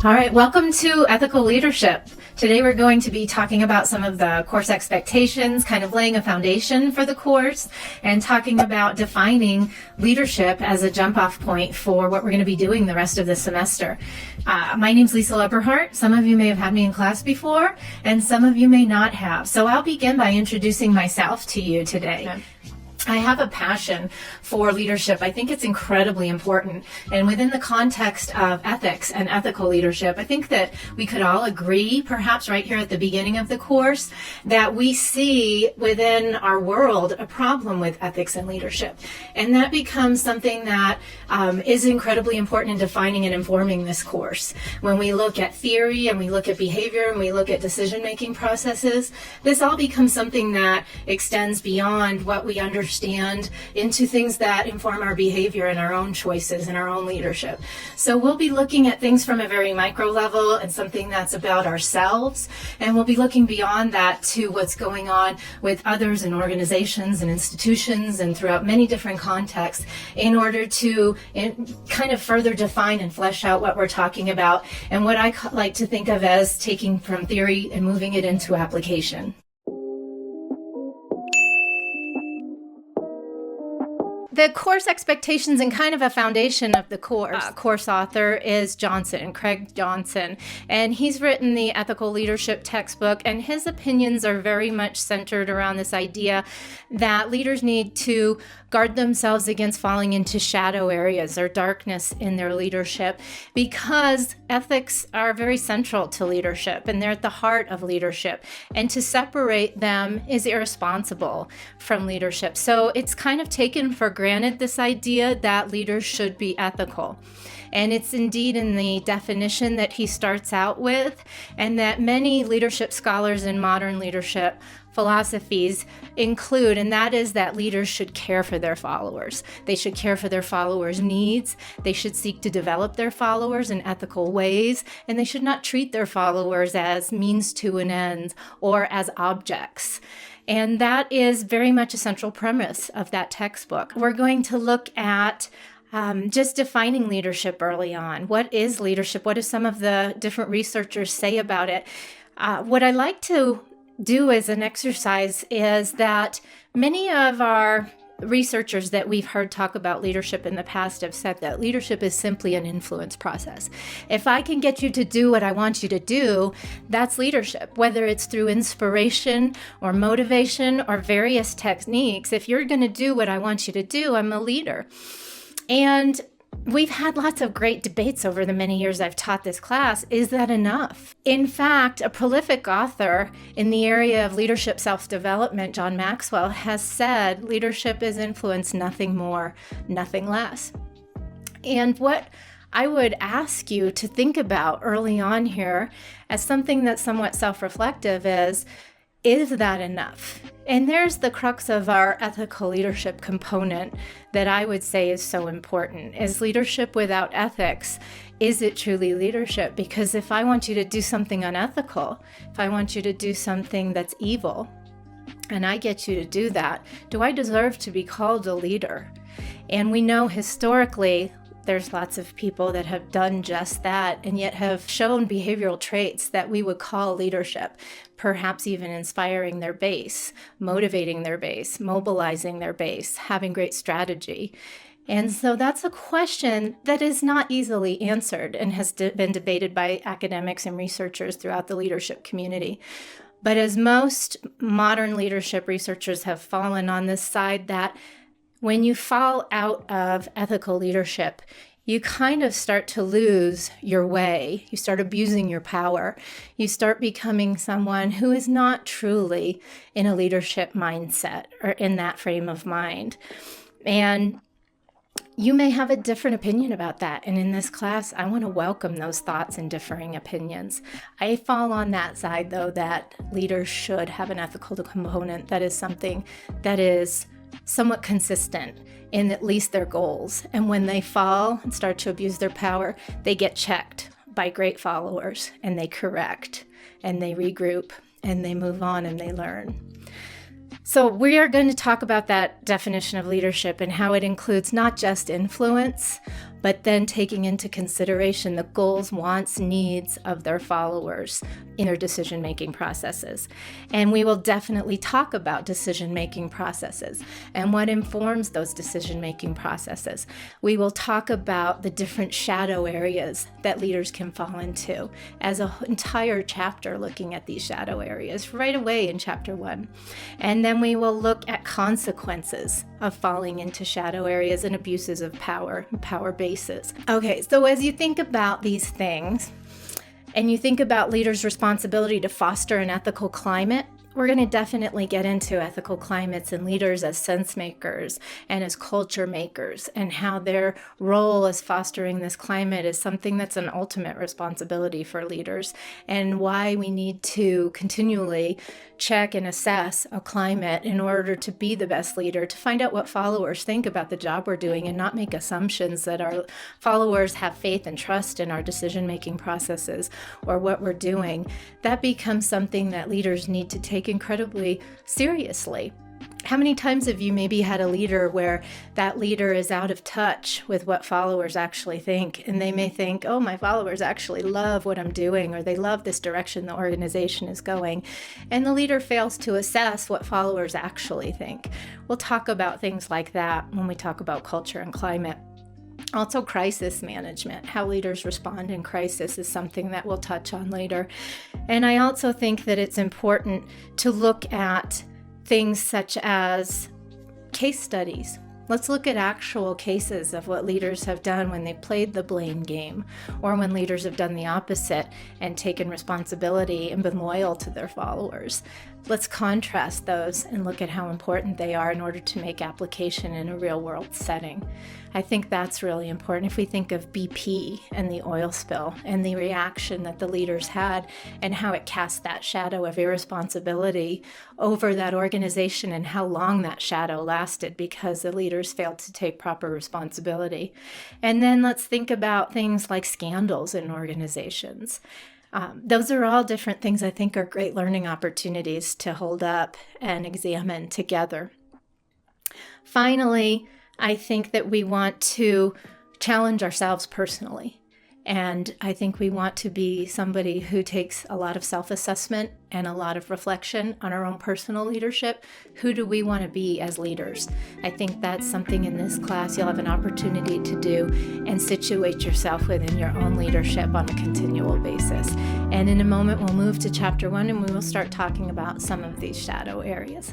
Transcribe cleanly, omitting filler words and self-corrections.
All right, welcome to Ethical Leadership. Today we're going to be talking about some of the course expectations, kind of laying a foundation for the course, and talking about defining leadership as a jump-off point for what we're going to be doing the rest of the semester. My name's Lisa Leberhart. Some of you may have had me in class before, and some of you may not have. So I'll begin by introducing myself to you today. Okay. I have a passion for leadership. I think it's incredibly important. And within the context of ethics and ethical leadership, I think that we could all agree, perhaps right here at the beginning of the course, that we see within our world a problem with ethics and leadership. And that becomes something that is incredibly important in defining and informing this course. When we look at theory and we look at behavior and we look at decision-making processes, this all becomes something that extends beyond what we understand into things that inform our behavior and our own choices and our own leadership. So we'll be looking at things from a very micro level and something that's about ourselves, and we'll be looking beyond that to what's going on with others and organizations and institutions and throughout many different contexts in order to kind of further define and flesh out what we're talking about and what I like to think of as taking from theory and moving it into application. The course expectations and kind of a foundation of the course author is Craig Johnson, and he's written the Ethical Leadership textbook, and his opinions are very much centered around this idea that leaders need to guard themselves against falling into shadow areas or darkness in their leadership, because ethics are very central to leadership and they're at the heart of leadership, and to separate them is irresponsible from leadership. So it's kind of taken for granted, this idea that leaders should be ethical. And it's indeed in the definition that he starts out with, and that many leadership scholars in modern leadership philosophies include, and that is that leaders should care for their followers. They should care for their followers' needs. They should seek to develop their followers in ethical ways, and they should not treat their followers as means to an end or as objects. And that is very much a central premise of that textbook. We're going to look at just defining leadership early on. What is leadership? What do some of the different researchers say about it? What I like to do as an exercise is that many of our researchers that we've heard talk about leadership in the past have said that leadership is simply an influence process. If I can get you to do what I want you to do, that's leadership. Whether it's through inspiration or motivation or various techniques, if you're going to do what I want you to do, I'm a leader. And we've had lots of great debates over the many years I've taught this class. Is that enough? In fact, a prolific author in the area of leadership self-development, John Maxwell, has said leadership is influence, nothing more, nothing less. And what I would ask you to think about early on here as something that's somewhat self-reflective is that enough? And there's the crux of our ethical leadership component that I would say is so important. Is leadership without ethics, is it truly leadership? Because if I want you to do something unethical, if I want you to do something that's evil, and I get you to do that, do I deserve to be called a leader? And we know historically there's lots of people that have done just that and yet have shown behavioral traits that we would call leadership, perhaps even inspiring their base, motivating their base, mobilizing their base, having great strategy. And so that's a question that is not easily answered and has been debated by academics and researchers throughout the leadership community. But as most modern leadership researchers have fallen on this side, that when you fall out of ethical leadership, you kind of start to lose your way. You start abusing your power. You start becoming someone who is not truly in a leadership mindset or in that frame of mind. And you may have a different opinion about that. And in this class, I want to welcome those thoughts and differing opinions. I fall on that side, though, that leaders should have an ethical component that is something that is somewhat consistent in at least their goals. And when they fall and start to abuse their power, they get checked by great followers, and they correct, and they regroup, and they move on, and they learn. So we are going to talk about that definition of leadership and how it includes not just influence, but then taking into consideration the goals, wants, needs of their followers in their decision-making processes. And we will definitely talk about decision-making processes and what informs those decision-making processes. We will talk about the different shadow areas that leaders can fall into as an entire chapter looking at these shadow areas right away in chapter 1. And then we will look at consequences of falling into shadow areas and abuses of power bases. Okay, so as you think about these things, and you think about leaders' responsibility to foster an ethical climate, we're going to definitely get into ethical climates and leaders as sense makers and as culture makers, and how their role as fostering this climate is something that's an ultimate responsibility for leaders, and why we need to continually check and assess a climate in order to be the best leader, to find out what followers think about the job we're doing and not make assumptions that our followers have faith and trust in our decision-making processes or what we're doing. That becomes something that leaders need to take incredibly seriously. How many times have you maybe had a leader where that leader is out of touch with what followers actually think? And they may think, oh, my followers actually love what I'm doing, or they love this direction the organization is going. And the leader fails to assess what followers actually think. We'll talk about things like that when we talk about culture and climate. Also, crisis management, how leaders respond in crisis, is something that we'll touch on later. And I also think that it's important to look at things such as case studies. Let's look at actual cases of what leaders have done when they played the blame game, or when leaders have done the opposite and taken responsibility and been loyal to their followers. Let's contrast those and look at how important they are in order to make application in a real-world setting. I think that's really important. If we think of BP and the oil spill and the reaction that the leaders had and how it cast that shadow of irresponsibility over that organization, and how long that shadow lasted because the leaders failed to take proper responsibility. And then let's think about things like scandals in organizations. Those are all different things I think are great learning opportunities to hold up and examine together. Finally, I think that we want to challenge ourselves personally. And I think we want to be somebody who takes a lot of self-assessment and a lot of reflection on our own personal leadership. Who do we want to be as leaders? I think that's something in this class you'll have an opportunity to do and situate yourself within your own leadership on a continual basis. And in a moment, we'll move to chapter 1 and we will start talking about some of these shadow areas.